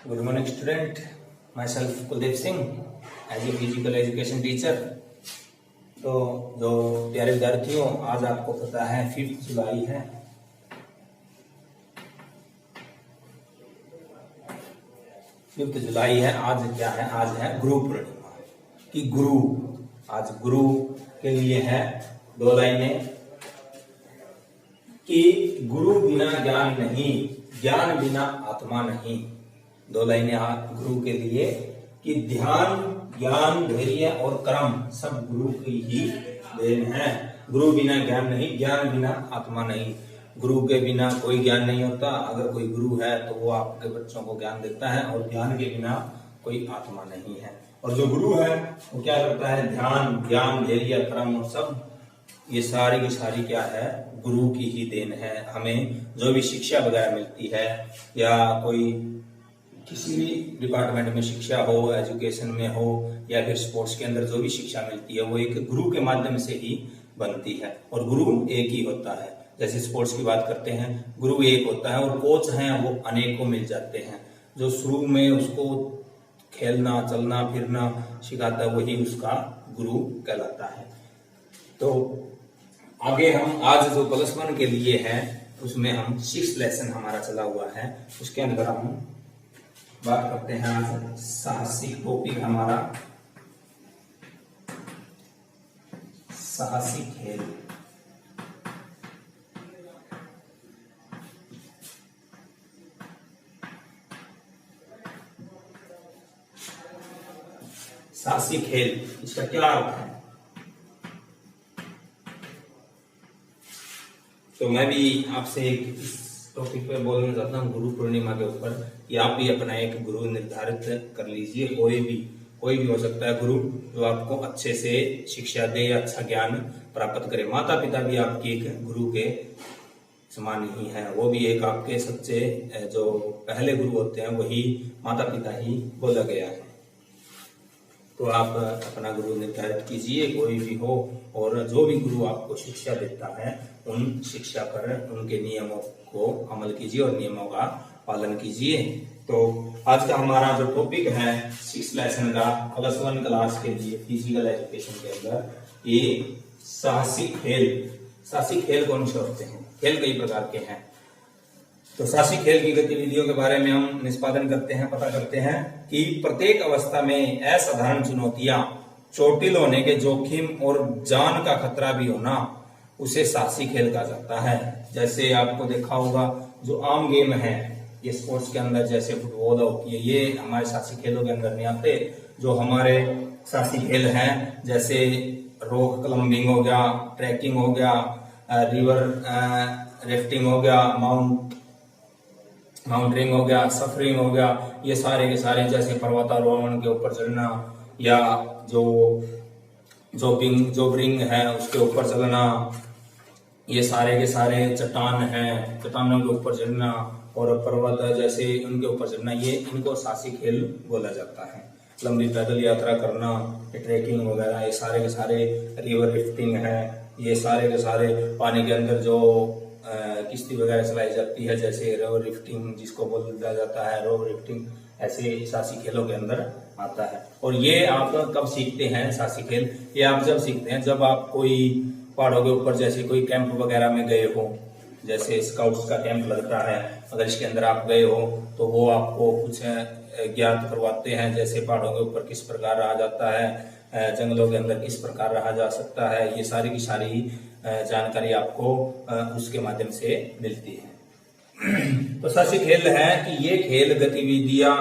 Good morning student, myself Kuldeep Singh as a physical education teacher. तो जो प्यारे विद्यार्थियों, आज आपको पता है 5 जुलाई है। 5 जुलाई है। आज क्या है? आज है गुरु पूर्णिमा की गुरु। आज गुरु के लिए है 2 लाइनें कि गुरु बिना ज्ञान नहीं, ज्ञान बिना आत्मा नहीं। 2 लाइनें गुरु के लिए कि ध्यान, ज्ञान, धैर्य और कर्म सब गुरु की ही देन है। गुरु बिना ज्ञान नहीं, ज्ञान बिना आत्मा नहीं। गुरु के बिना कोई ज्ञान नहीं होता। अगर कोई गुरु है तो वो आपके बच्चों को ज्ञान देता है, और ज्ञान के बिना कोई आत्मा नहीं है। और जो गुरु है वो क्या करता है? ध्यान, ज्ञान, धैर्य, कर्म और सब ये सारी की सारी क्या है? गुरु की ही देन है। हमें जो भी शिक्षा वगैरह मिलती है, या कोई किसी भी डिपार्टमेंट में शिक्षा हो, एजुकेशन में हो, या फिर स्पोर्ट्स के अंदर जो भी शिक्षा मिलती है वो एक गुरु के माध्यम से ही बनती है। और गुरु एक ही होता है। जैसे स्पोर्ट्स की बात करते हैं, गुरु एक होता है और कोच हैं वो अनेकों मिल जाते हैं। जो शुरू में उसको खेलना, चलना फिरना सिखाता है वही उसका गुरु कहलाता है। तो आगे हम आज जो +1 के लिए है उसमें हम 6th लेसन हमारा चला हुआ है, उसके अंदर हम बात करते हैं। आज साहसिक टॉपिक हमारा साहसिक खेल। साहसिक खेल, इसका क्या अर्थ है? तो मैं भी आपसे एक टॉपिक पे बोलना चाहता हूँ गुरु पूर्णिमा के ऊपर, कि आप भी अपना एक गुरु निर्धारित कर लीजिए। कोई भी हो सकता है गुरु, जो आपको अच्छे से शिक्षा दे, अच्छा ज्ञान प्राप्त करे। माता पिता भी आपकी एक गुरु के समान ही है। वो भी एक आपके सच्चे जो पहले गुरु होते हैं वही माता पिता ही बोला गया है। तो आप अपना गुरु निर्धारित कीजिए, कोई भी हो, और जो भी गुरु आपको शिक्षा देता है उन शिक्षा पर, उनके नियमों को अमल कीजिए और नियमों का पालन कीजिए। तो आज का हमारा जो टॉपिक है 6th लेसन का +1 क्लास के लिए फिजिकल एजुकेशन के अंदर, ये साहसिक खेल। साहसिक खेल कौन से होते हैं? खेल कई प्रकार के हैं। तो साहसिक खेल की गतिविधियों के बारे में हम निष्पादन करते हैं, पता करते हैं कि प्रत्येक अवस्था में असाधारण चुनौतियां, चोटिल होने के जोखिम और जान का खतरा भी होना, उसे साहसिक खेल कहा जाता है। जैसे आपको देखा होगा जो आम गेम है ये स्पोर्ट्स के अंदर, जैसे फुटबॉल होती है, ये हमारे साहसिक खेलों के अंदर नहीं आते। जो हमारे साहसिक खेल हैं जैसे रॉक क्लाइंबिंग हो गया, ट्रैकिंग हो गया, रिवर राफ्टिंग हो गया, माउंटेनिंग हो गया, सफरिंग हो गया, ये सारे के सारे, जैसे पर्वतारोहण के ऊपर चढ़ना, या जो रिंग है उसके ऊपर चलना, ये सारे के सारे चट्टान हैं, चट्टानों के ऊपर चढ़ना, और पर्वत है जैसे उनके ऊपर चढ़ना, ये इनको साहसिक खेल बोला जाता है। लंबी पैदल यात्रा करना, ट्रैकिंग वगैरह, ये सारे के सारे, रिवर राफ्टिंग है, ये सारे के सारे पानी के अंदर जो किश्ती वगैरह चलाई जाती है, जैसे रोवर राफ्टिंग जिसको बोला जाता है, रोवर राफ्टिंग, ऐसे साहसिक खेलों के अंदर आता है। और ये आप कब सीखते हैं साहसिक खेल? ये आप जब सीखते हैं जब आप कोई पहाड़ों के ऊपर जैसे कोई कैंप वगैरह में गए हो, जैसे स्काउट्स का कैंप लगता है, अगर इसके अंदर आप गए हो तो वो आपको कुछ ज्ञात करवाते हैं, जैसे पहाड़ों के ऊपर किस प्रकार रहा जाता है, जंगलों के अंदर किस प्रकार रहा जा सकता है, ये सारी की सारी जानकारी आपको उसके माध्यम से मिलती है। तो साहसिक खेल है कि ये खेल गतिविधियां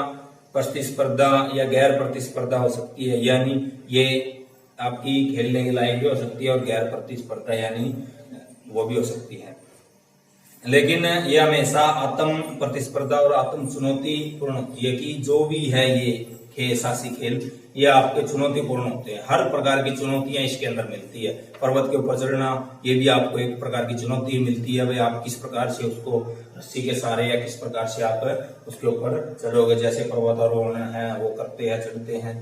प्रतिस्पर्धा या गैर प्रतिस्पर्धा हो सकती है, यानी ये आपकी खेलने के लायक भी हो सकती है और गैर प्रतिस्पर्धा यानी वो भी हो सकती है। लेकिन ये हमेशा आत्म प्रतिस्पर्धा और आत्म चुनौती पूर्ण होती है, कि जो भी है ये साहसिक खेल ये आपके चुनौतीपूर्ण होते हैं। हर प्रकार की चुनौतियां इसके अंदर मिलती है। पर्वत के ऊपर चढ़ना, ये भी आपको एक प्रकार की चुनौती मिलती है। भाई आप किस प्रकार से उसको रस्सी के सहारे या किस प्रकार से आप उसके ऊपर चढ़ोगे, जैसे पर्वतारोहण है वो करते हैं, चढ़ते हैं,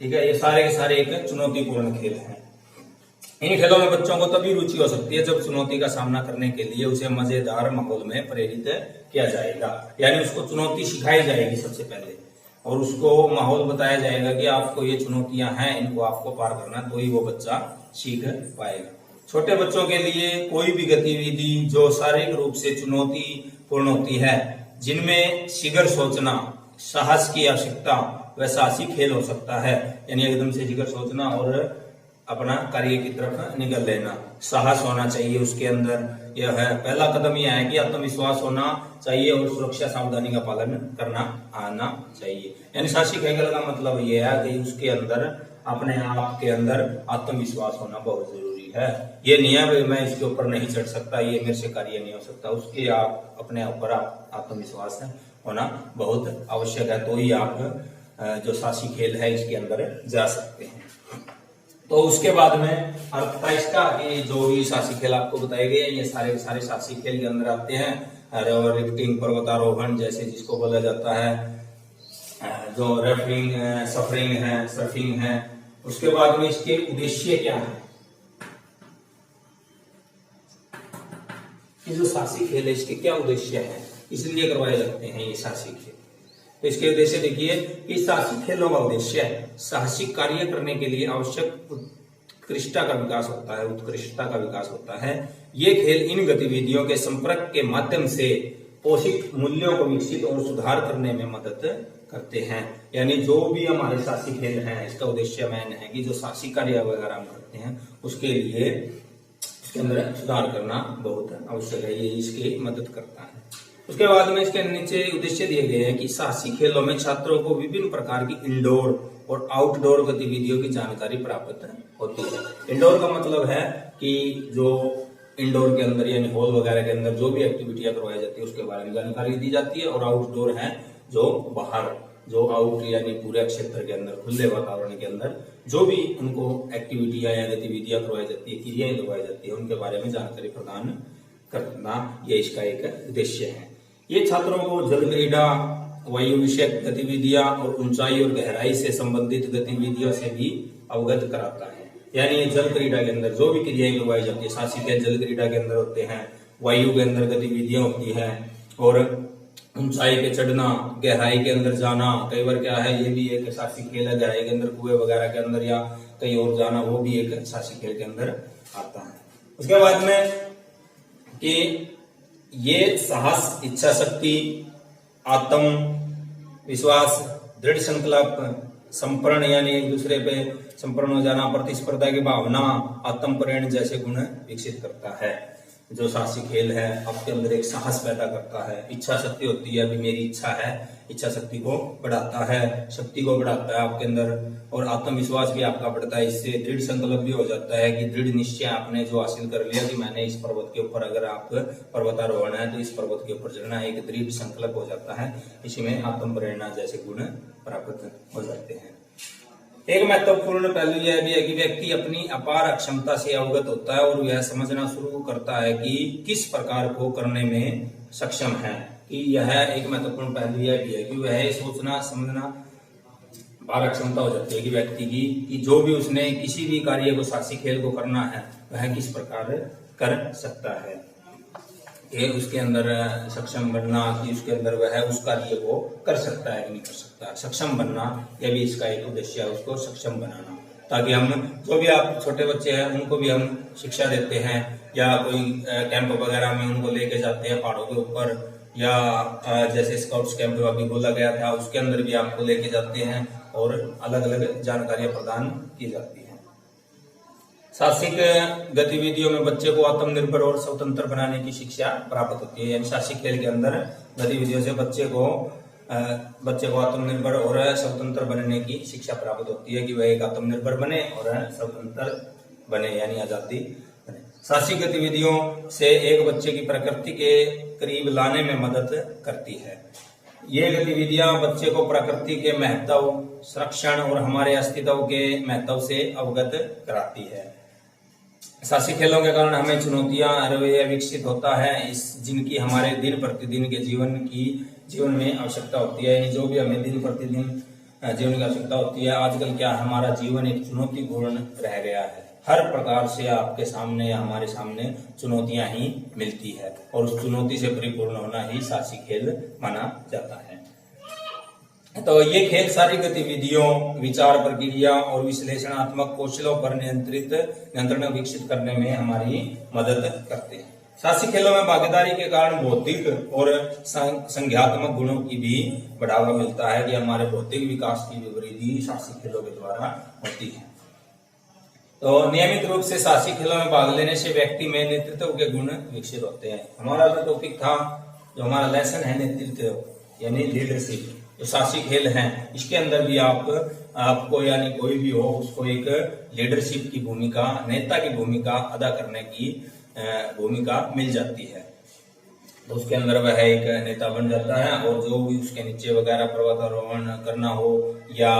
ठीक है। ये सारे के सारे एक चुनौतीपूर्ण खेल हैं। इन खेलों में बच्चों को तभी रुचि हो सकती है जब चुनौती का सामना करने के लिए उसे मजेदार माहौल में प्रेरित किया जाएगा, यानी उसको चुनौती सिखाई जाएगी सबसे पहले, और उसको माहौल बताया जाएगा कि आपको ये चुनौतियां हैं, इनको आपको पार करना, तो ही वो बच्चा सीख पाएगा। छोटे बच्चों के लिए कोई भी गतिविधि जो शारीरिक रूप से चुनौतीपूर्ण होती है, जिनमें शीघ्र सोचना, साहस की आवश्यकता, वह साहसी खेल हो सकता है। यानी एकदम से शीघ्र सोचना और अपना कार्य की तरफ निकल लेना, साहस होना चाहिए उसके अंदर। यह है पहला कदम, यह है कि आत्मविश्वास होना चाहिए और सुरक्षा सावधानी का पालन करना आना चाहिए। यानी साहसी खेल का मतलब यह है कि उसके अंदर, अपने आप के अंदर आत्मविश्वास होना बहुत जरूरी है। ये नहीं है मैं इसके ऊपर नहीं चढ़ सकता, ये मेरे से कार्य नहीं हो सकता, उसके आप अपने ऊपर आत्मविश्वास होना बहुत आवश्यक है, तो ही आप जो साहसी खेल है इसके अंदर जा सकते हैं। तो उसके बाद में अर्थ था इसका कि जो भी साहसी खेल आपको बताए गए, ये सारे सारे साहसी खेल के अंदर आते हैं। लिफ्टिंग, पर्वतारोहण जैसे जिसको बोला जाता है, जो रेफरिंग, सफरिंग है, सर्फिंग है। उसके बाद में इसके उद्देश्य क्या है, ये जो साहसी खेल है इसके क्या उद्देश्य है, इसलिए करवाए जाते हैं ये साहसी खेल। तो इसके उद्देश्य देखिए कि साहसिक खेलों का उद्देश्य है साहसिक कार्य करने के लिए आवश्यक उत्कृष्टता का विकास होता है, उत्कृष्टता का विकास होता है। ये खेल इन गतिविधियों के संपर्क के माध्यम से पोषित मूल्यों को विकसित और सुधार करने में मदद करते हैं। यानी जो भी हमारे साहसी खेल हैं, इसका उद्देश्य मैन है कि जो साहसिक कार्य वगैरह हम करते हैं उसके लिए इसके अंदर सुधार करना बहुत आवश्यक है, ये इसकी मदद करता है। उसके बाद में इसके नीचे उद्देश्य दिए गए हैं कि साहसी खेलों में छात्रों को विभिन्न प्रकार की इंडोर और आउटडोर गतिविधियों की जानकारी प्राप्त होती है। इंडोर का मतलब है कि जो इंडोर के अंदर यानी हॉल वगैरह के अंदर जो भी एक्टिविटियां करवाई जाती है उसके बारे में जानकारी दी जाती है, और आउटडोर है जो बाहर, जो आउट यानी पूरे क्षेत्र के अंदर, खुले वातावरण के अंदर जो भी उनको एक्टिविटियां या गतिविधियां करवाई जाती है, क्रियाएं करवाई जाती है, उनके बारे में जानकारी प्रदान करना, ये इसका एक उद्देश्य है। ये छात्रों को जल क्रीड़ा, वायु विषयक गतिविधियां और ऊंचाई और गहराई से संबंधित गतिविधियों से भी अवगत कराता है। यानी जल क्रीड़ा के अंदर जो भी क्रियाएं करवाई जाती है, साहसी खेल जल क्रीड़ा के अंदर होते हैं, वायु के अंदर गतिविधियां होती है, और ऊंचाई पे चढ़ना, गहराई के अंदर जाना, कई बार क्या है ये भी एक साहसी खेल है, गहराई के अंदर कुएं वगैरह के अंदर या कहीं और जाना, वो भी एक साहसी खेल के अंदर आता है। उसके बाद में कि ये साहस, इच्छा शक्ति, आत्म विश्वास, दृढ़ संकल्प, संप्रण यानी एक दूसरे पे संप्रण हो जाना, प्रतिस्पर्धा की भावना, आत्म प्रेरण जैसे गुण विकसित करता है। जो साहसी खेल है आपके अंदर एक साहस पैदा करता है, इच्छा शक्ति होती है, अभी मेरी इच्छा है, इच्छा शक्ति को बढ़ाता है, शक्ति को बढ़ाता है आपके अंदर, और आत्मविश्वास भी आपका बढ़ता है। इससे दृढ़ संकल्प भी हो जाता है कि दृढ़ निश्चय आपने जो हासिल कर लिया कि मैंने इस पर्वत के ऊपर, अगर आप पर्वतारोहण है तो इस पर्वत के ऊपर चढ़ना, एक दृढ़ संकल्प हो जाता है। इसी में आत्म प्रेरणा जैसे गुण प्राप्त हो जाते हैं। एक महत्वपूर्ण पहलू यह भी है कि व्यक्ति अपनी अपार क्षमता से अवगत होता है और वह समझना शुरू करता है कि किस प्रकार को करने में सक्षम है। कि यह एक महत्वपूर्ण पहलू यह भी है कि वह सोचना समझना अपार क्षमता हो जाती है कि व्यक्ति की, कि जो भी उसने किसी भी कार्य को, साहसी खेल को करना है, वह किस प्रकार कर सकता है। ये उसके अंदर सक्षम बनना कि उसके अंदर वह उस कार्य को कर सकता है कि नहीं कर सकता, सक्षम बनना, यह भी इसका एक उद्देश्य है, उसको सक्षम बनाना। ताकि हम जो भी आप छोटे बच्चे हैं उनको भी हम शिक्षा देते हैं, या कोई कैंप वगैरह में उनको लेके जाते हैं पहाड़ों के ऊपर, या जैसे स्काउट्स कैंप अभी बोला गया था उसके अंदर भी आपको लेके जाते हैं और अलग अलग जानकारियां प्रदान की जाती है। साहसिक गतिविधियों में बच्चे को आत्मनिर्भर और स्वतंत्र बनाने की शिक्षा प्राप्त होती है। यानी साहसिक खेल के अंदर गतिविधियों से बच्चे को आत्मनिर्भर और स्वतंत्र बनने की शिक्षा प्राप्त होती है कि वह एक आत्मनिर्भर बने और स्वतंत्र बने, यानी आजादी बने। साहसिक गतिविधियों से एक बच्चे की प्रकृति के करीब लाने में मदद करती है। ये गतिविधियां बच्चे को प्रकृति के महत्व, संरक्षण और हमारे अस्तित्व के महत्व से अवगत कराती है। साहसिक खेलों के कारण हमें चुनौतियां, रवैया विकसित होता है, जिनकी हमारे दिन प्रतिदिन के जीवन में आवश्यकता होती है। जो भी हमें दिन प्रतिदिन जीवन की आवश्यकता होती है। आजकल क्या हमारा जीवन एक चुनौतीपूर्ण रह गया है, हर प्रकार से आपके सामने या हमारे सामने चुनौतियां ही मिलती है, और उस चुनौती से परिपूर्ण होना ही साहसी खेल माना जाता है। तो ये खेल सारी गतिविधियों, विचार प्रक्रिया और विश्लेषणात्मक कौशलों पर नियंत्रण विकसित करने में हमारी मदद करते हैं। साहसी खेलों में भागीदारी के कारण बौद्धिक और संज्ञात्मक गुणों की भी बढ़ावा मिलता है, कि हमारे बौद्धिक विकास की वृद्धि साहसी खेलों के द्वारा होती है। तो नियमित रूप से साहसी खेलों में भाग लेने से व्यक्ति में नेतृत्व के गुण विकसित होते हैं। हमारा जो टॉपिक था, जो हमारा लेसन है नेतृत्व यानी लीडरशिप, जो साहसी खेल हैं, इसके अंदर भी आपको यानी कोई भी हो उसको एक लीडरशिप की भूमिका, नेता की भूमिका अदा करने की भूमिका मिल जाती है। तो उसके अंदर वह एक नेता बन जाता है, और जो भी उसके नीचे वगैरह पर्वतारोहण करना हो या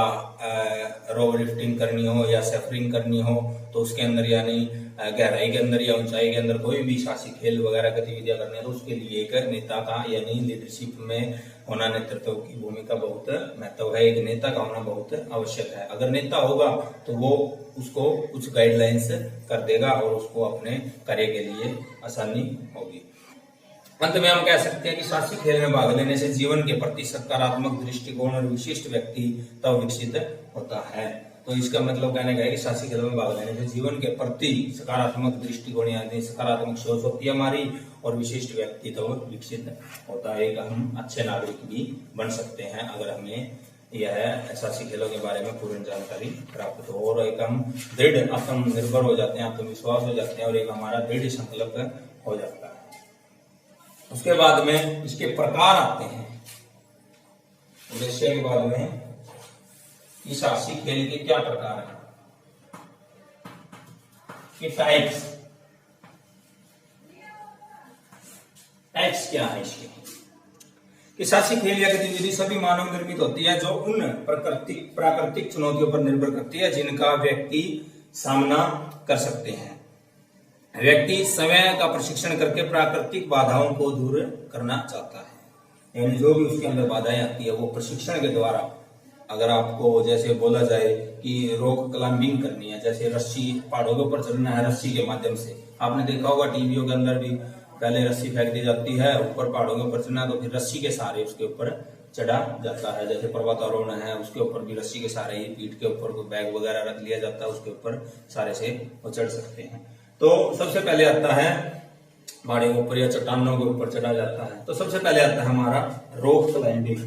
रोप लिफ्टिंग करनी हो या सफरिंग करनी हो, तो उसके अंदर यानी गहराई के अंदर या ऊंचाई के अंदर कोई भी साहसी खेल वगैरह गतिविधियां करनी है, तो उसके लिए एक नेता का यानी लीडरशिप में होना, नेतृत्व की भूमिका बहुत महत्व है। एक नेता का होना बहुत आवश्यक है। अगर नेता होगा तो वो उसको कुछ गाइडलाइंस कर देगा और उसको अपने कार्य के लिए आसानी होगी। अंत में हम कह सकते हैं कि साहसी खेल में भाग लेने से जीवन के प्रति सकारात्मक दृष्टिकोण और विशिष्ट व्यक्तित्व विकसित होता है। तो इसका मतलब कहने का है कि साहसी खेलों में भाग लेने से जीवन के प्रति सकारात्मक दृष्टिकोण यानी सकारात्मक सोच होती है हमारी, और विशिष्ट व्यक्तित्व विकसित होता है। हम अच्छे नागरिक भी बन सकते हैं अगर हमें यह साहसी खेलों के बारे में पूर्ण जानकारी प्राप्त हो, और एक हम दृढ़ आत्मनिर्भर हो जाते हैं, आत्मविश्वास हो जाते हैं, और एक हमारा दृढ़ संकल्प हो जाता है। उसके बाद में इसके प्रकार आते हैं। उद्देश्य के बाद में इस साहसी खेल के क्या प्रकार हैं, कि टाइप्स क्या है इसके, कि साहसी खेल या गतिविधि सभी मानव निर्मित होती है, जो उन प्राकृतिक चुनौतियों पर निर्भर करती है जिनका व्यक्ति सामना कर सकते हैं। व्यक्ति समय का प्रशिक्षण करके प्राकृतिक बाधाओं को दूर करना चाहता है, यानी जो भी उसके अंदर बाधाएं आती है वो प्रशिक्षण के द्वारा, अगर आपको जैसे बोला जाए कि रॉक क्लाइंबिंग करनी है, जैसे रस्सी पहाड़ों के ऊपर चढ़ना है रस्सी के माध्यम से, आपने देखा होगा टीवीओं के अंदर भी पहले रस्सी फेंक दी जाती है ऊपर पहाड़ों के ऊपर चढ़ना, तो फिर रस्सी के सहारे उसके ऊपर चढ़ा जाता है। जैसे पर्वतारोहण है उसके ऊपर भी रस्सी के सहारे ही पीठ के ऊपर कोई बैग वगैरह रख लिया जाता है, उसके ऊपर सारे से वो चढ़ सकते हैं। तो सबसे पहले आता है पहाड़ों के ऊपर या चट्टानों के ऊपर चढ़ा जाता है। तो सबसे पहले आता है हमारा रॉक क्लाइंबिंग,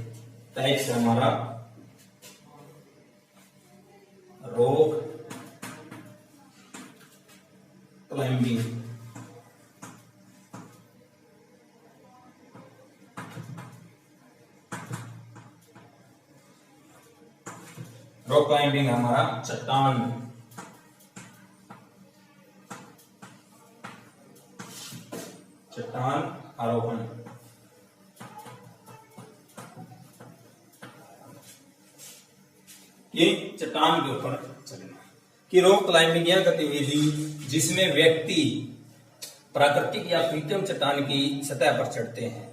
टाइप से हमारा रॉक क्लाइंबिंग। रॉक क्लाइंबिंग हमारा चट्टान आरोहण। ये चट्टान के ऊपर चढ़ना। कि रॉक क्लाइंबिंग यह गतिविधि जिसमें व्यक्ति प्राकृतिक या कृत्रिम चट्टान की सतह पर चढ़ते हैं।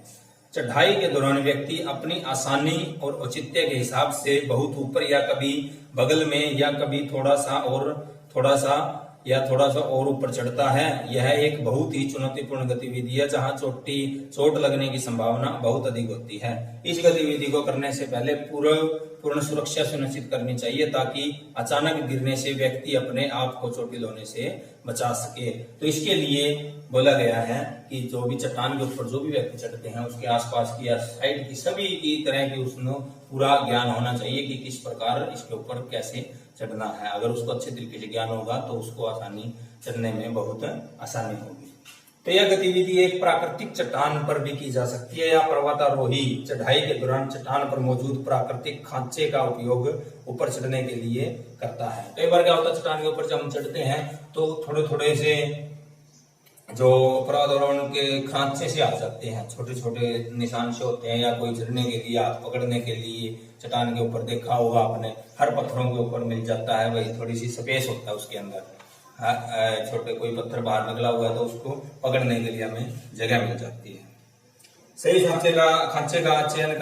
चढ़ाई के दौरान व्यक्ति अपनी आसानी और औचित्य के हिसाब से बहुत ऊपर या कभी बगल में या कभी थोड़ा सा और ऊपर चढ़ता है। यह एक बहुत ही चुनौतीपूर्ण गतिविधि है जहां चोट लगने की संभावना बहुत अधिक होती है। इस गतिविधि को करने से पहले पूर्ण सुरक्षा सुनिश्चित करनी चाहिए ताकि अचानक गिरने से व्यक्ति अपने आप को चोटिल होने से बचा सके। तो इसके लिए बोला गया है कि जो भी चट्टान के ऊपर जो भी व्यक्ति चढ़ते हैं उसके आसपास की या साइड की सभी की तरह की उसमें पूरा ज्ञान होना चाहिए कि किस प्रकार इसके ऊपर कैसे चढ़ना है। अगर उसको अच्छे तरीके से ज्ञान होगा तो उसको आसानी चढ़ने में बहुत आसानी होगी। तो यह गतिविधि एक प्राकृतिक चट्टान पर भी की जा सकती है या पर्वतारोही चढ़ाई के दौरान चट्टान पर मौजूद प्राकृतिक खांचे का उपयोग ऊपर चढ़ने के लिए करता है। कई बार क्या होता है चट्टान के ऊपर जब हम चढ़ते हैं तो थोड़े से जो पर्वतारोहण के खांचे से आ जाते हैं, छोटे छोटे निशान से होते हैं, या कोई चढ़ने के लिए हाथ पकड़ने के लिए चट्टान के ऊपर देखा होगा आपने, हर पत्थरों के ऊपर मिल जाता है, वही थोड़ी सी स्पेस होता है उसके अंदर, छोटे कोई पत्थर बाहर निकला हुआ है तो उसको पकड़ने के लिए हमें जगह मिल जाती है। सही खांचे का चयन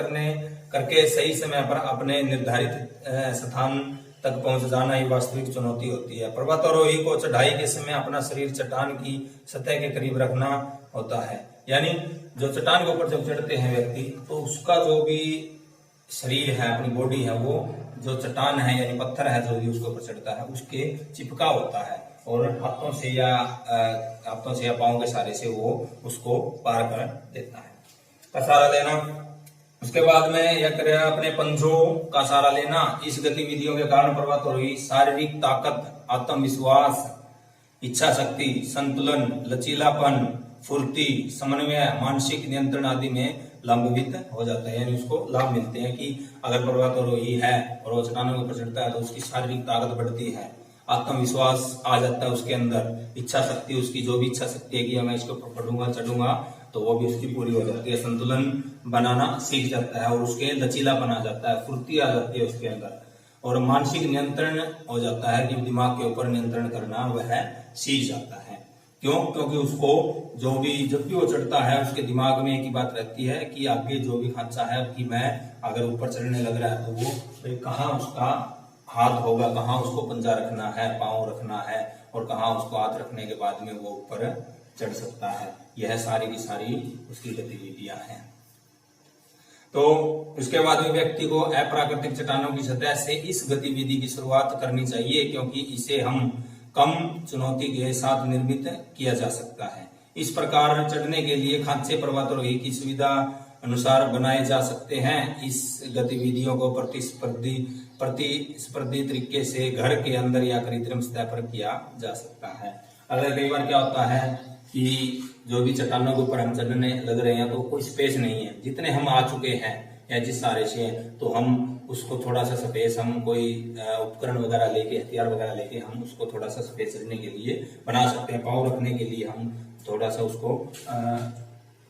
करके सही समय पर अपने निर्धारित स्थान तक पहुंच जाना ही वास्तविक चुनौती होती है। पर्वतारोही को चढ़ाई के समय अपना शरीर चट्टान की सतह के करीब रखना होता है। यानी जो चट्टान के ऊपर जब चढ़ते हैं व्यक्ति, तो उसका जो भी शरीर है, अपनी बॉडी है, वो जो चट्टान है यानी पत्थर है जो भी उसके ऊपर चढ़ता है उसके चिपका होता है, और हाथों से या पांव के सहारे से वो उसको पार कर देता है। का सहारा लेना, उसके बाद में यह करें अपने पंजों का सहारा लेना। इस गतिविधियों के कारण पर्वतारोही शारीरिक ताकत, आत्मविश्वास, इच्छा शक्ति, संतुलन, लचीलापन, फुर्ती, समन्वय, मानसिक नियंत्रण आदि में लाभान्वित हो जाता है। यानी उसको लाभ मिलते हैं कि अगर पर्वतारोही है और वो चट्टानों के ऊपर चढ़ता है तो उसकी शारीरिक ताकत बढ़ती है, आत्मविश्वास आ जाता है उसके अंदर, इच्छा शक्ति, उसकी जो भी इच्छा शक्ति है कि मैं इसके ऊपर पढ़ूंगा चढ़ूंगा, तो वो भी उसकी पूरी हो जाती है। संतुलन बनाना सीख जाता है और उसके लचीलापन आ जाता है, फुर्ती आ जाती है उसके अंदर, और मानसिक नियंत्रण हो जाता है कि दिमाग के ऊपर नियंत्रण करना वह सीख जाता है। क्यों? क्योंकि उसको जब भी वो चढ़ता है उसके दिमाग में एक ही बात रहती है कि आगे जो भी खांचा है कि मैं अगर ऊपर चढ़ने लग रहा है तो वो कहाँ उसका हाथ होगा, कहाँ उसको पंजा रखना है, पांव रखना है, और कहाँ उसको हाथ रखने के बाद में वो ऊपर चढ़ सकता है। यह सारी की सारी उसकी गतिविधियां हैं। तो उसके बाद में व्यक्ति को अप्राकृतिक चट्टानों की सतह से इस गतिविधि की शुरुआत करनी चाहिए, क्योंकि इसे हम कम चुनौती के साथ निर्मित किया जा सकता है। इस प्रकार चढ़ने के लिए खांचे पर्वतारोही की सुविधा अनुसार बनाए जा सकते हैं। इस गतिविधियों को प्रतिस्पर्धी तरीके से घर के अंदर या कृत्रिम सतह पर किया जा सकता है। अगर कई बार क्या होता है कि जो भी चट्टानों के ऊपर हम चढ़ने लग रहे हैं तो कोई स्पेस नहीं है, जितने हम आ चुके हैं या जिस सारे से हैं, तो हम उसको थोड़ा सा स्पेस, हम कोई उपकरण वगैरह लेके, हथियार वगैरह लेके हम उसको थोड़ा सा स्पेस रखने के लिए बना सकते हैं। पाँव रखने के लिए हम थोड़ा सा उसको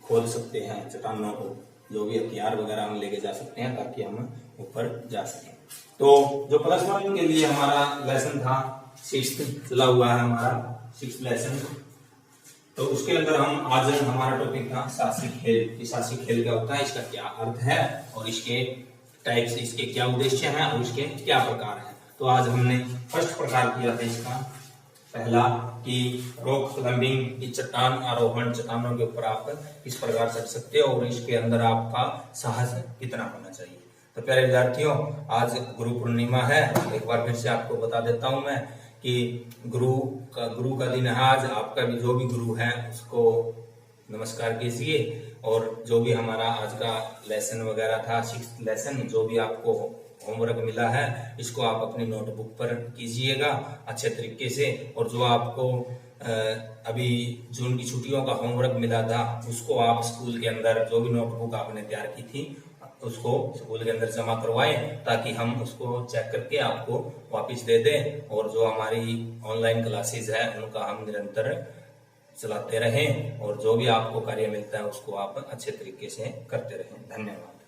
खोल सकते हैं चट्टानों को, जो भी हथियार वगैरह हम लेके जा सकते हैं ताकि हम ऊपर जा सकें। तो जो +1 के लिए हमारा लेसन था, 6th चला हुआ है हमारा 6th लेसन, तो उसके अंदर हम आज हमारा टॉपिक था साहसिक खेल। साहसिक खेल क्या होता है, इसका क्या अर्थ है, और इसके टाइप्स, इसके क्या उद्देश्य हैं और इसके क्या प्रकार हैं। तो आज हमने फर्स्ट प्रकार किया था इसका, पहला कि रॉक क्लाइंबिंग, चट्टान आरोहण, चट्टानों के ऊपर आप किस प्रकार चढ़ सकते हो और इसके अंदर आपका साहस कितना होना चाहिए। तो प्यारे विद्यार्थियों, आज गुरु पूर्णिमा है। एक बार फिर से आपको बता देता हूं मैं कि गुरु का दिन है आज। आपका भी जो भी गुरु है उसको नमस्कार कीजिए, और जो भी हमारा आज का लेसन वगैरह था 6th लेसन, जो भी आपको होमवर्क मिला है इसको आप अपनी नोटबुक पर कीजिएगा अच्छे तरीके से। और जो आपको अभी जून की छुट्टियों का होमवर्क मिला था उसको आप स्कूल के अंदर, जो भी नोटबुक आपने तैयार की थी उसको स्कूल के अंदर जमा करवाएं, ताकि हम उसको चेक करके आपको वापस दे दें। और जो हमारी ऑनलाइन क्लासेस है उनका हम निरंतर चलाते रहें, और जो भी आपको कार्य मिलता है उसको आप अच्छे तरीके से करते रहें। धन्यवाद।